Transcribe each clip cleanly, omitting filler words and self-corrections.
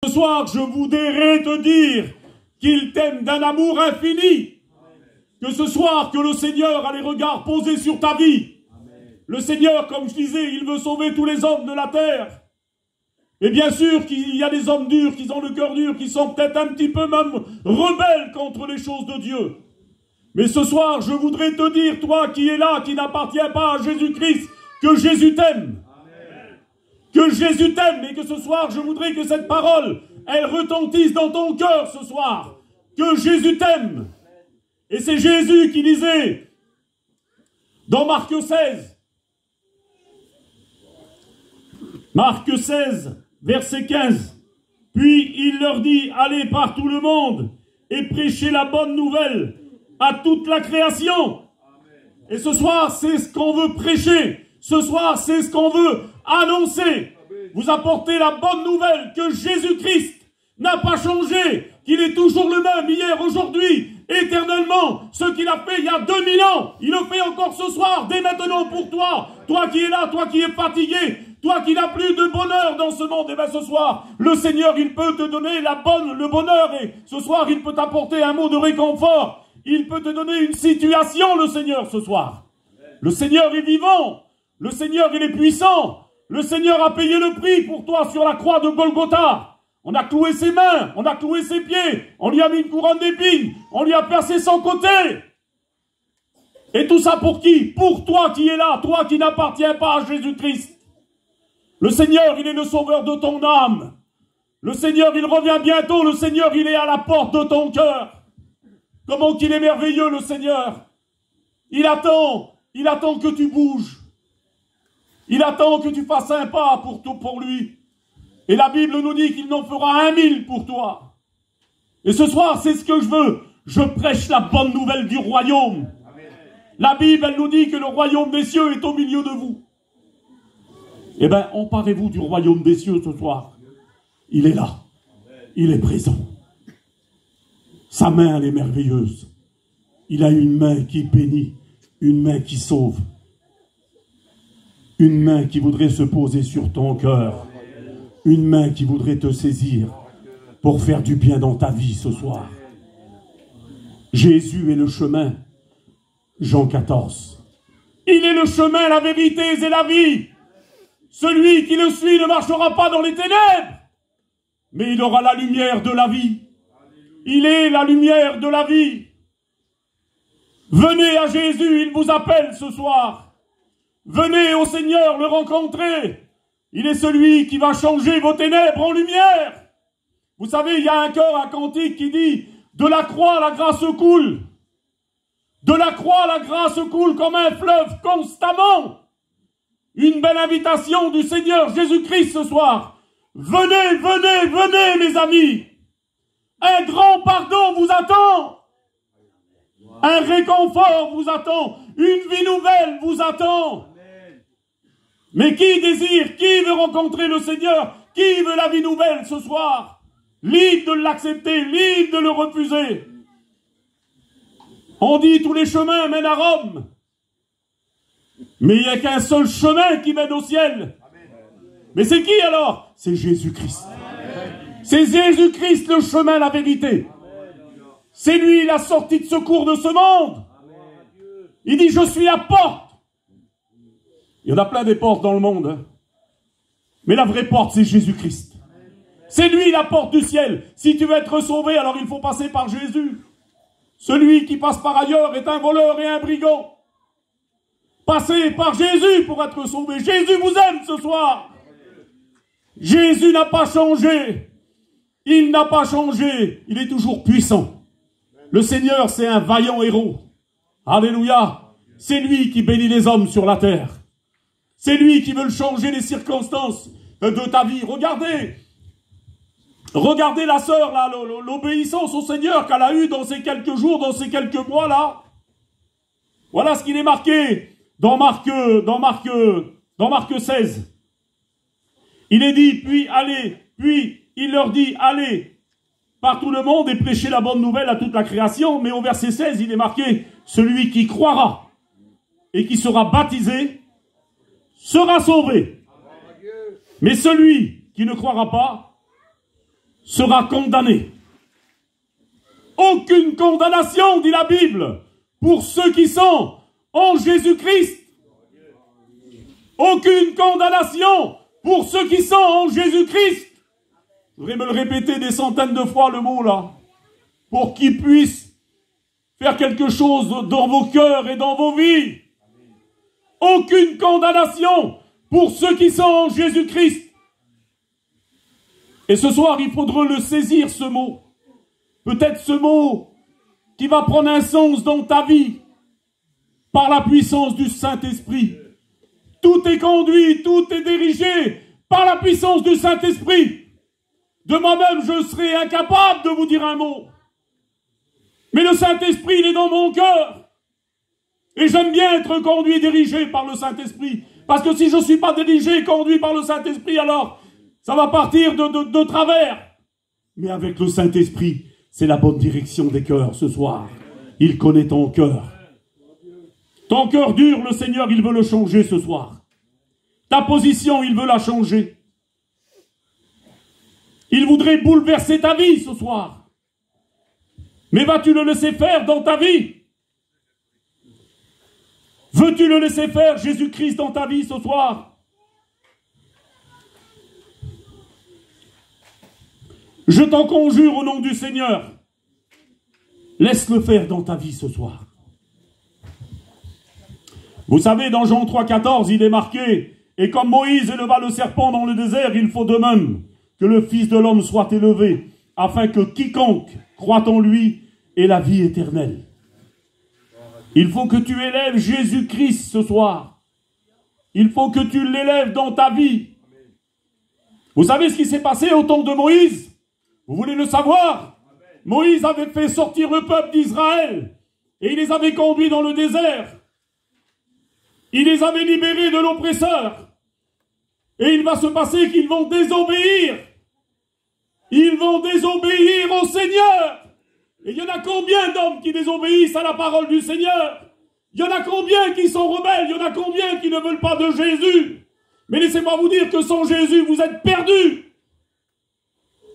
Ce soir, je voudrais te dire qu'il t'aime d'un amour infini. Que ce soir, que le Seigneur a les regards posés sur ta vie. Le Seigneur, comme je disais, il veut sauver tous les hommes de la terre. Et bien sûr qu'il y a des hommes durs, qui ont le cœur dur, qui sont peut-être un petit peu même rebelles contre les choses de Dieu. Mais ce soir, je voudrais te dire, toi qui es là, qui n'appartiens pas à Jésus-Christ, que Jésus t'aime. Que Jésus t'aime, et que ce soir, je voudrais que cette parole, elle retentisse dans ton cœur ce soir. Que Jésus t'aime. Et c'est Jésus qui disait, dans Marc 16, verset 15, « Puis il leur dit, allez par tout le monde et prêchez la bonne nouvelle à toute la création. » Et ce soir, c'est ce qu'on veut prêcher. Ce soir, c'est ce qu'on veut annoncer. Vous apportez la bonne nouvelle que Jésus-Christ n'a pas changé, qu'il est toujours le même hier, aujourd'hui, éternellement. Ce qu'il a fait il y a 2000 ans, il le fait encore ce soir, dès maintenant pour toi. Toi qui es là, toi qui es fatigué, toi qui n'as plus de bonheur dans ce monde, et bien ce soir, le Seigneur, il peut te donner le bonheur, et ce soir, il peut t'apporter un mot de réconfort. Il peut te donner une situation, le Seigneur, ce soir. Le Seigneur est vivant. Le Seigneur, il est puissant. Le Seigneur a payé le prix pour toi sur la croix de Golgotha. On a cloué ses mains, on a cloué ses pieds, on lui a mis une couronne d'épines, on lui a percé son côté. Et tout ça pour qui? Pour toi qui es là, toi qui n'appartiens pas à Jésus-Christ. Le Seigneur, il est le sauveur de ton âme. Le Seigneur, il revient bientôt. Le Seigneur, il est à la porte de ton cœur. Comment qu'il est merveilleux, le Seigneur. Il attend que tu bouges. Il attend que tu fasses un pas pour lui. Et la Bible nous dit qu'il n'en fera 1000 pour toi. Et ce soir, c'est ce que je veux. Je prêche la bonne nouvelle du royaume. La Bible, elle nous dit que le royaume des cieux est au milieu de vous. Eh bien, emparez-vous du royaume des cieux ce soir. Il est là. Il est présent. Sa main, elle est merveilleuse. Il a une main qui bénit. Une main qui sauve. Une main qui voudrait se poser sur ton cœur. Une main qui voudrait te saisir pour faire du bien dans ta vie ce soir. Jésus est le chemin. Jean 14. Il est le chemin, la vérité et la vie. Celui qui le suit ne marchera pas dans les ténèbres, mais il aura la lumière de la vie. Il est la lumière de la vie. Venez à Jésus, il vous appelle ce soir. Venez au Seigneur le rencontrer. Il est celui qui va changer vos ténèbres en lumière. Vous savez, il y a un chœur, un cantique qui dit « De la croix, la grâce coule. De la croix, la grâce coule comme un fleuve constamment. » Une belle invitation du Seigneur Jésus-Christ ce soir. Venez, venez, venez, mes amis. Un grand pardon vous attend. Un réconfort vous attend. Une vie nouvelle vous attend. Mais qui désire, qui veut rencontrer le Seigneur, qui veut la vie nouvelle ce soir? Libre de l'accepter, libre de le refuser. On dit tous les chemins mènent à Rome. Mais il n'y a qu'un seul chemin qui mène au ciel. Mais c'est qui alors? C'est Jésus-Christ. C'est Jésus-Christ le chemin, la vérité. C'est lui la sortie de secours de ce monde. Il dit, je suis la porte. Il y en a plein des portes dans le monde. Hein. Mais la vraie porte, c'est Jésus-Christ. C'est lui la porte du ciel. Si tu veux être sauvé, alors il faut passer par Jésus. Celui qui passe par ailleurs est un voleur et un brigand. Passez par Jésus pour être sauvé. Jésus vous aime ce soir. Jésus n'a pas changé. Il n'a pas changé. Il est toujours puissant. Le Seigneur, c'est un vaillant héros. Alléluia. C'est lui qui bénit les hommes sur la terre. C'est lui qui veut changer les circonstances de ta vie. Regardez. Regardez la sœur, là, l'obéissance au Seigneur qu'elle a eue dans ces quelques jours, dans ces quelques mois, là. Voilà ce qu'il est marqué dans Marc 16. Il est dit, puis il leur dit, allez par tout le monde et prêchez la bonne nouvelle à toute la création. Mais au verset 16, il est marqué, celui qui croira et qui sera baptisé sera sauvé. Mais celui qui ne croira pas sera condamné. Aucune condamnation, dit la Bible, pour ceux qui sont en Jésus-Christ. Aucune condamnation pour ceux qui sont en Jésus-Christ. Je voudrais me le répéter des centaines de fois, le mot là, pour qu'ils puissent faire quelque chose dans vos cœurs et dans vos vies. Aucune condamnation pour ceux qui sont en Jésus-Christ. Et ce soir, il faudra le saisir, ce mot. Peut-être ce mot qui va prendre un sens dans ta vie par la puissance du Saint-Esprit. Tout est conduit, tout est dirigé par la puissance du Saint-Esprit. De moi-même, je serai incapable de vous dire un mot. Mais le Saint-Esprit, il est dans mon cœur. Et j'aime bien être conduit et dirigé par le Saint-Esprit. Parce que si je ne suis pas dirigé et conduit par le Saint-Esprit, alors ça va partir de travers. Mais avec le Saint-Esprit, c'est la bonne direction des cœurs ce soir. Il connaît ton cœur. Ton cœur dur, le Seigneur, il veut le changer ce soir. Ta position, il veut la changer. Il voudrait bouleverser ta vie ce soir. Mais vas-tu le laisser faire dans ta vie? Veux-tu le laisser faire, Jésus-Christ, dans ta vie ce soir? Je t'en conjure au nom du Seigneur. Laisse-le faire dans ta vie ce soir. Vous savez, dans Jean 3,14, il est marqué « Et comme Moïse éleva le serpent dans le désert, il faut de même que le Fils de l'homme soit élevé, afin que quiconque croit en lui ait la vie éternelle. » Il faut que tu élèves Jésus-Christ ce soir. Il faut que tu l'élèves dans ta vie. Vous savez ce qui s'est passé au temps de Moïse? Vous voulez le savoir? Moïse avait fait sortir le peuple d'Israël et il les avait conduits dans le désert. Il les avait libérés de l'oppresseur. Et il va se passer qu'ils vont désobéir. Ils vont désobéir au Seigneur. Et il y en a combien d'hommes qui désobéissent à la parole du Seigneur? Il y en a combien qui sont rebelles? Il y en a combien qui ne veulent pas de Jésus? Mais laissez-moi vous dire que sans Jésus, vous êtes perdus.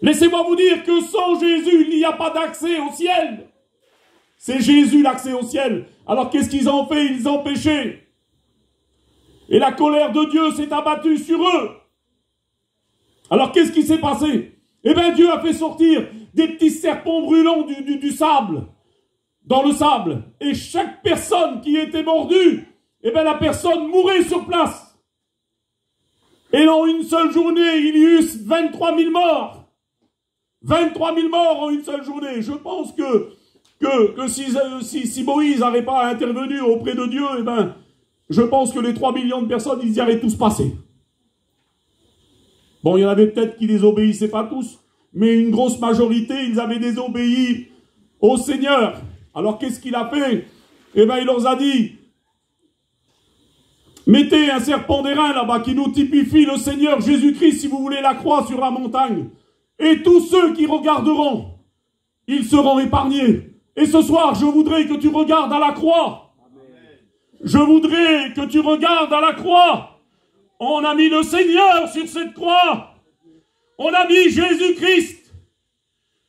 Laissez-moi vous dire que sans Jésus, il n'y a pas d'accès au ciel. C'est Jésus l'accès au ciel. Alors qu'est-ce qu'ils ont fait? Ils ont péché. Et la colère de Dieu s'est abattue sur eux. Alors qu'est-ce qui s'est passé? Eh bien Dieu a fait sortir des petits serpents brûlants du sable, dans le sable. Et chaque personne qui était mordue, eh bien la personne mourait sur place. Et en une seule journée, il y eut 23 000 morts. 23 000 morts en une seule journée. Je pense que si Moïse n'avait pas intervenu auprès de Dieu, eh ben, je pense que les 3 millions de personnes, ils y auraient tous passé. Bon, il y en avait peut-être qui désobéissaient pas tous, mais une grosse majorité, ils avaient désobéi au Seigneur. Alors qu'est-ce qu'il a fait? Eh bien, il leur a dit, mettez un serpent d'airain là-bas qui nous typifie le Seigneur Jésus-Christ si vous voulez la croix sur la montagne. Et tous ceux qui regarderont, ils seront épargnés. Et ce soir, je voudrais que tu regardes à la croix. Je voudrais que tu regardes à la croix. On a mis le Seigneur sur cette croix. On a mis Jésus-Christ.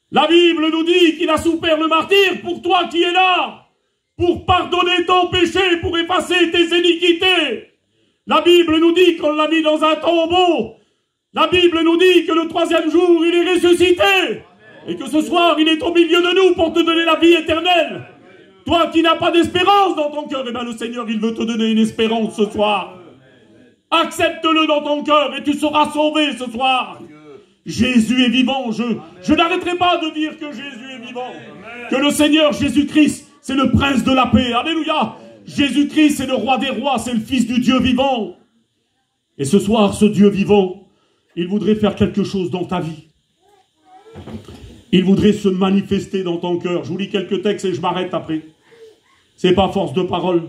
La Bible nous dit qu'il a souffert le martyre pour toi qui es là. Pour pardonner ton péché, pour effacer tes iniquités. La Bible nous dit qu'on l'a mis dans un tombeau. La Bible nous dit que le 3e jour, il est ressuscité. Et que ce soir, il est au milieu de nous pour te donner la vie éternelle. Toi qui n'as pas d'espérance dans ton cœur, eh bien le Seigneur, il veut te donner une espérance ce soir. Accepte-le dans ton cœur et tu seras sauvé ce soir. Jésus est vivant. Je n'arrêterai pas de dire que Jésus est vivant. Que le Seigneur Jésus-Christ, c'est le prince de la paix. Alléluia. Jésus-Christ, c'est le roi des rois, c'est le fils du Dieu vivant. Et ce soir, ce Dieu vivant, il voudrait faire quelque chose dans ta vie. Il voudrait se manifester dans ton cœur. Je vous lis quelques textes et je m'arrête après. C'est pas force de parole.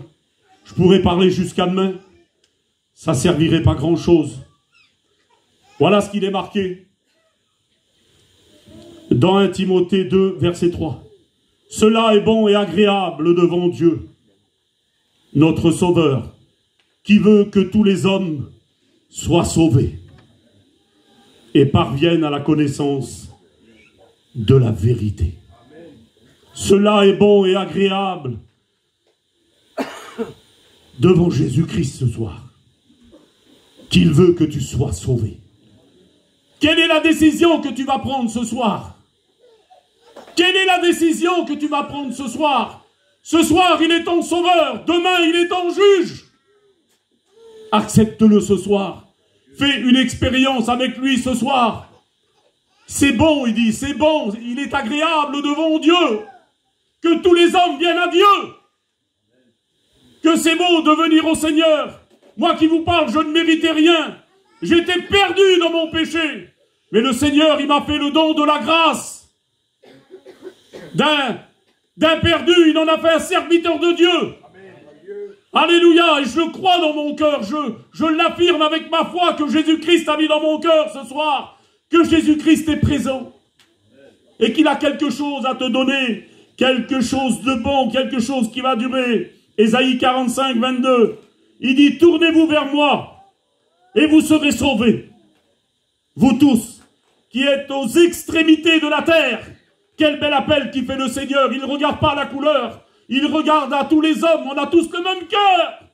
Je pourrais parler jusqu'à demain. Ça servirait pas grand-chose. Voilà ce qu'il est marqué. Dans 1 Timothée 2, verset 3. Cela est bon et agréable devant Dieu, notre Sauveur, qui veut que tous les hommes soient sauvés et parviennent à la connaissance de la vérité. Cela est bon et agréable devant Jésus-Christ ce soir, qu'il veut que tu sois sauvé. Quelle est la décision que tu vas prendre ce soir? Quelle est la décision que tu vas prendre ce soir? Ce soir, il est ton sauveur. Demain, il est ton juge. Accepte-le ce soir. Fais une expérience avec lui ce soir. C'est bon, il dit, c'est bon. Il est agréable devant Dieu. Que tous les hommes viennent à Dieu. Que c'est beau de venir au Seigneur. Moi qui vous parle, je ne méritais rien. J'étais perdu dans mon péché. Mais le Seigneur, il m'a fait le don de la grâce. D'un perdu, il en a fait un serviteur de Dieu. Amen. Alléluia, et je le crois dans mon cœur, je l'affirme avec ma foi que Jésus-Christ a mis dans mon cœur ce soir, que Jésus-Christ est présent, et qu'il a quelque chose à te donner, quelque chose de bon, quelque chose qui va durer. Ésaïe 45, 22, il dit, tournez-vous vers moi, et vous serez sauvés. Vous tous, qui êtes aux extrémités de la terre. Quel bel appel qui fait le Seigneur. Il ne regarde pas la couleur. Il regarde à tous les hommes. On a tous le même cœur.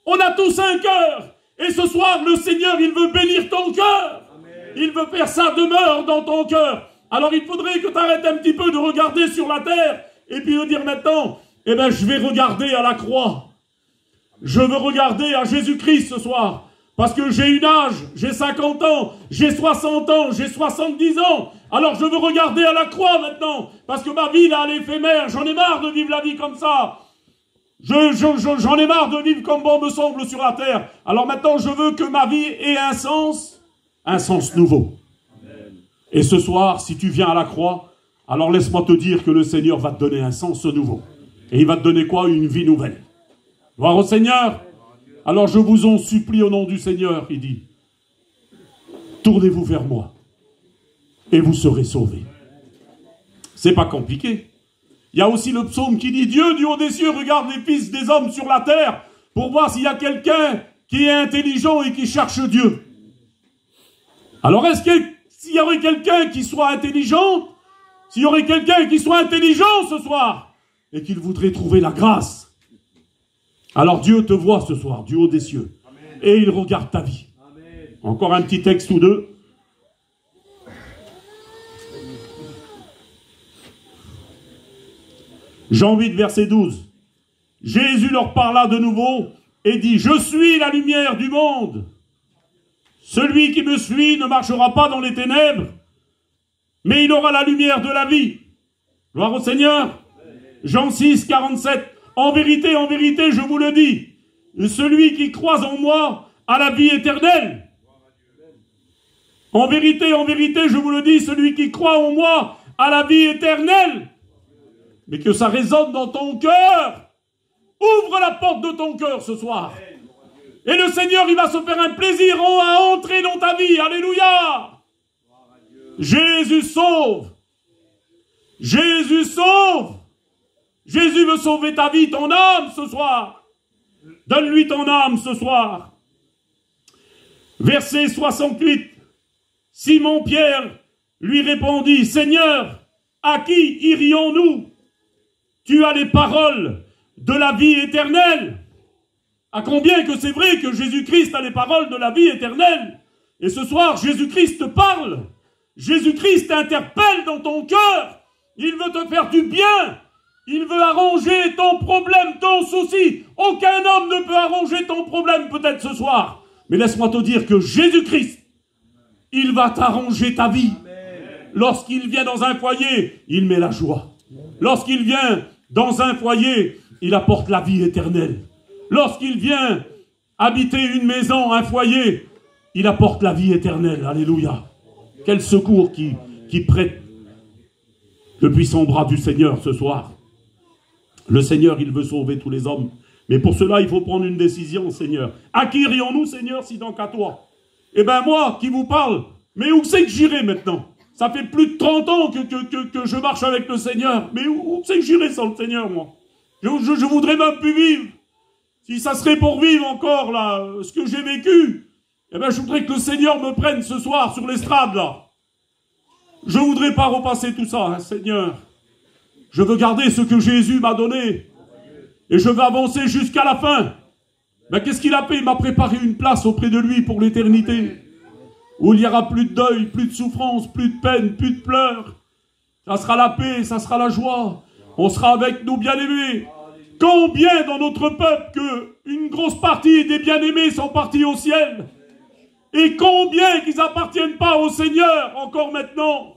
On a tous un cœur. Et ce soir, le Seigneur, il veut bénir ton cœur. Il veut faire sa demeure dans ton cœur. Alors il faudrait que tu arrêtes un petit peu de regarder sur la terre. Et puis de dire maintenant, eh bien je vais regarder à la croix. Je veux regarder à Jésus-Christ ce soir. Parce que j'ai une âge, j'ai 50 ans, j'ai 60 ans, j'ai 70 ans. Alors je veux regarder à la croix maintenant. Parce que ma vie là, elle est éphémère. J'en ai marre de vivre la vie comme ça. J'en ai marre de vivre comme bon me semble sur la terre. Alors maintenant, je veux que ma vie ait un sens nouveau. Amen. Et ce soir, si tu viens à la croix, alors laisse-moi te dire que le Seigneur va te donner un sens nouveau. Et il va te donner quoi? Une vie nouvelle. Gloire au Seigneur. Alors je vous en supplie au nom du Seigneur, il dit, tournez-vous vers moi et vous serez sauvés. C'est pas compliqué. Il y a aussi le psaume qui dit, Dieu du haut des cieux regarde les fils des hommes sur la terre pour voir s'il y a quelqu'un qui est intelligent et qui cherche Dieu. Alors est-ce que s'il y aurait quelqu'un qui soit intelligent, s'il y aurait quelqu'un qui soit intelligent ce soir et qu'il voudrait trouver la grâce, alors Dieu te voit ce soir, du haut des cieux. Amen. Et il regarde ta vie. Amen. Encore un petit texte ou deux. Jean 8, verset 12. Jésus leur parla de nouveau et dit, je suis la lumière du monde. Celui qui me suit ne marchera pas dans les ténèbres, mais il aura la lumière de la vie. Gloire au Seigneur. Jean 6, 47. En vérité, je vous le dis, celui qui croit en moi a la vie éternelle. En vérité, je vous le dis, celui qui croit en moi a la vie éternelle. Mais que ça résonne dans ton cœur. Ouvre la porte de ton cœur ce soir. Et le Seigneur, il va se faire un plaisir à entrer dans ta vie. Alléluia. Jésus sauve. Jésus sauve. Jésus veut sauver ta vie, ton âme ce soir. Donne-lui ton âme ce soir. Verset 68. Simon-Pierre lui répondit, Seigneur, à qui irions-nous? Tu as les paroles de la vie éternelle. À combien que c'est vrai que Jésus-Christ a les paroles de la vie éternelle. Et ce soir, Jésus-Christ te parle. Jésus-Christ t'interpelle dans ton cœur. Il veut te faire du bien. Il veut arranger ton problème, ton souci. Aucun homme ne peut arranger ton problème peut-être ce soir. Mais laisse-moi te dire que Jésus-Christ, il va t'arranger ta vie. Lorsqu'il vient dans un foyer, il met la joie. Lorsqu'il vient dans un foyer, il apporte la vie éternelle. Lorsqu'il vient habiter une maison, un foyer, il apporte la vie éternelle. Alléluia. Quel secours qui prête le puissant bras du Seigneur ce soir. Le Seigneur, il veut sauver tous les hommes. Mais pour cela, il faut prendre une décision, Seigneur. À qui irions-nous, Seigneur, si donc à toi? Eh bien, moi, qui vous parle, mais où c'est que j'irai maintenant? Ça fait plus de 30 ans que je marche avec le Seigneur. Mais où c'est que j'irai sans le Seigneur, moi? Je voudrais même plus vivre. Si ça serait pour vivre encore, là, ce que j'ai vécu, eh bien, je voudrais que le Seigneur me prenne ce soir sur l'estrade, là. Je ne voudrais pas repasser tout ça, hein, Seigneur. Je veux garder ce que Jésus m'a donné. Et je veux avancer jusqu'à la fin. Mais qu'est-ce qu'il a fait? Il m'a préparé une place auprès de lui pour l'éternité. Où il n'y aura plus de deuil, plus de souffrance, plus de peine, plus de pleurs. Ça sera la paix, ça sera la joie. On sera avec nos bien-aimés. Combien dans notre peuple que une grosse partie des bien-aimés sont partis au ciel? Et combien qu'ils n'appartiennent pas au Seigneur encore maintenant?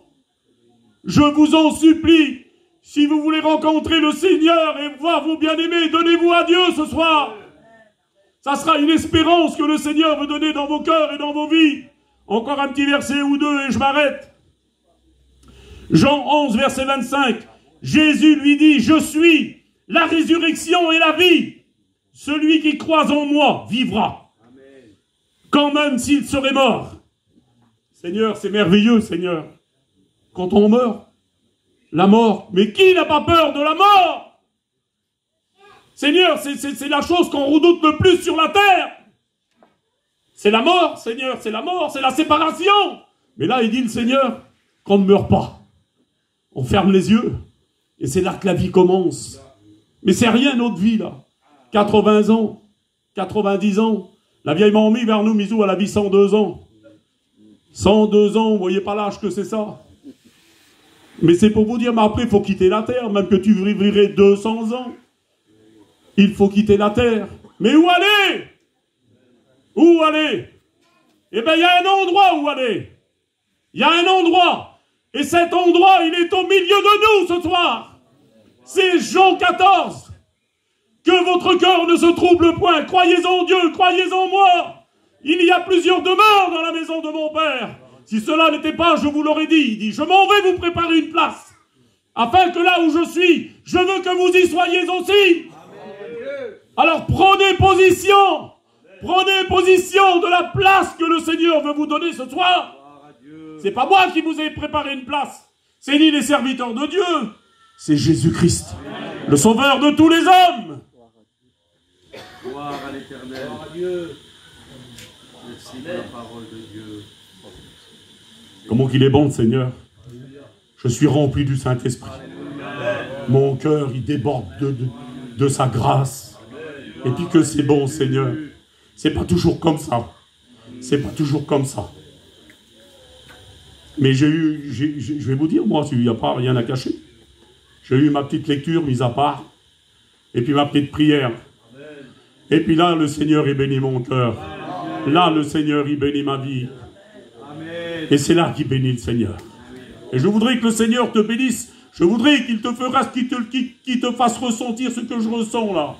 Je vous en supplie, si vous voulez rencontrer le Seigneur et voir vos bien-aimés, donnez-vous à Dieu ce soir. Ça sera une espérance que le Seigneur veut donner dans vos cœurs et dans vos vies. Encore un petit verset ou deux et je m'arrête. Jean 11, verset 25. Jésus lui dit, je suis la résurrection et la vie. Celui qui croit en moi vivra. Amen. Quand même s'il serait mort. Seigneur, c'est merveilleux, Seigneur. Quand on meurt, la mort. Mais qui n'a pas peur de la mort? Seigneur, c'est la chose qu'on redoute le plus sur la terre. C'est la mort, Seigneur, c'est la mort, c'est la séparation. Mais là, il dit le Seigneur, qu'on ne meurt pas. On ferme les yeux. Et c'est là que la vie commence. Mais c'est rien notre vie, là. 80 ans, 90 ans. La vieille mamie vers nous, Misou, elle a vie 102 ans. 102 ans, vous voyez pas l'âge que c'est ça. Mais c'est pour vous dire, mais après, il faut quitter la terre, même que tu vivrais 200 ans. Il faut quitter la terre. Mais où aller? Où aller? Eh bien, il y a un endroit où aller. Il y a un endroit. Et cet endroit, il est au milieu de nous ce soir. C'est Jean 14. Que votre cœur ne se trouble point. Croyez en Dieu, croyez en moi. Il y a plusieurs demeures dans la maison de mon Père. Si cela n'était pas, je vous l'aurais dit. Il dit, je m'en vais vous préparer une place. Afin que là où je suis, je veux que vous y soyez aussi. Alors prenez position. Prenez position de la place que le Seigneur veut vous donner ce soir. C'est pas moi qui vous ai préparé une place. C'est ni les serviteurs de Dieu. C'est Jésus-Christ, le sauveur de tous les hommes. Gloire à l'Éternel. Merci pour la parole de Dieu. Comment qu'il est bon, Seigneur. Je suis rempli du Saint-Esprit. Mon cœur, il déborde de sa grâce. Et puis que c'est bon, Seigneur. C'est pas toujours comme ça. C'est pas toujours comme ça. Mais je vais vous dire, moi, il n'y a pas rien à cacher. J'ai eu ma petite lecture, mise à part. Et puis ma petite prière. Et puis là, le Seigneur, il bénit mon cœur. Là, le Seigneur, il bénit ma vie. Et c'est là qu'il bénit le Seigneur. Et je voudrais que le Seigneur te bénisse. Je voudrais qu'il te fasse ressentir ce que je ressens là.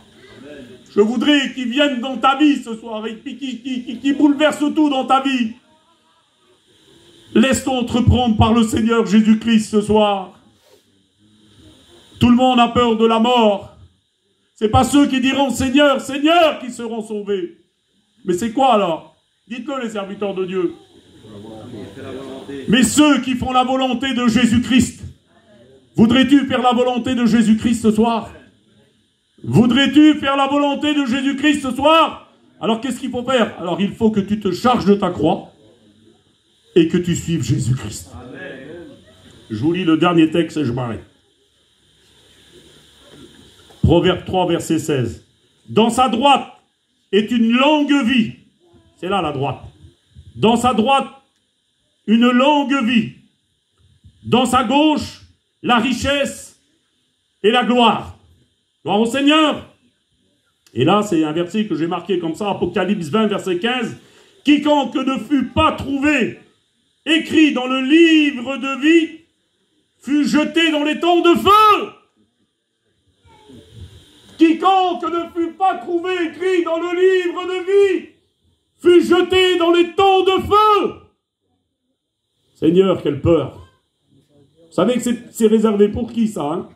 Je voudrais qu'il vienne dans ta vie ce soir et qu'il bouleverse tout dans ta vie. Laisse-toi entreprendre par le Seigneur Jésus-Christ ce soir. Tout le monde a peur de la mort. C'est pas ceux qui diront Seigneur, Seigneur qui seront sauvés. Mais c'est quoi alors? Dites-le les serviteurs de Dieu. Mais ceux qui font la volonté de Jésus-Christ. Voudrais-tu faire la volonté de Jésus-Christ ce soir? Voudrais-tu faire la volonté de Jésus-Christ ce soir? Alors qu'est-ce qu'il faut faire? Alors il faut que tu te charges de ta croix et que tu suives Jésus-Christ. Je vous lis le dernier texte et je m'arrête. Proverbe 3, verset 16. Dans sa droite est une longue vie. C'est là la droite. Dans sa droite, une longue vie. Dans sa gauche, la richesse et la gloire. Gloire au Seigneur. Et là, c'est un verset que j'ai marqué comme ça, Apocalypse 20, verset 15. Quiconque ne fut pas trouvé écrit dans le livre de vie fut jeté dans les temps de feu. Quiconque ne fut pas trouvé écrit dans le livre de vie fut jeté dans les temps de feu. Seigneur, quelle peur. Vous savez que c'est réservé pour qui, ça, hein?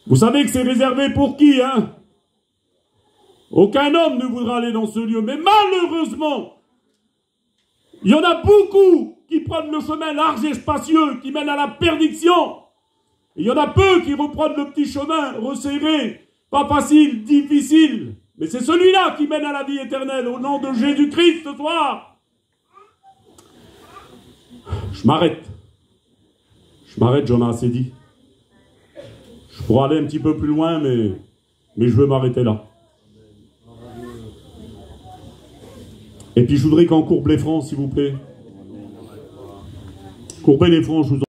Vous savez que c'est réservé pour qui, hein? Aucun homme ne voudra aller dans ce lieu. Mais malheureusement, il y en a beaucoup qui prennent le chemin large et spacieux, qui mène à la perdition. Et il y en a peu qui reprennent le petit chemin resserré, pas facile, difficile. Mais c'est celui-là qui mène à la vie éternelle, au nom de Jésus-Christ ce soir. Je m'arrête. Je m'arrête, j'en ai assez dit. Je pourrais aller un petit peu plus loin, mais je veux m'arrêter là. Et puis je voudrais qu'on courbe les francs, s'il vous plaît. Courbez les francs, je vous en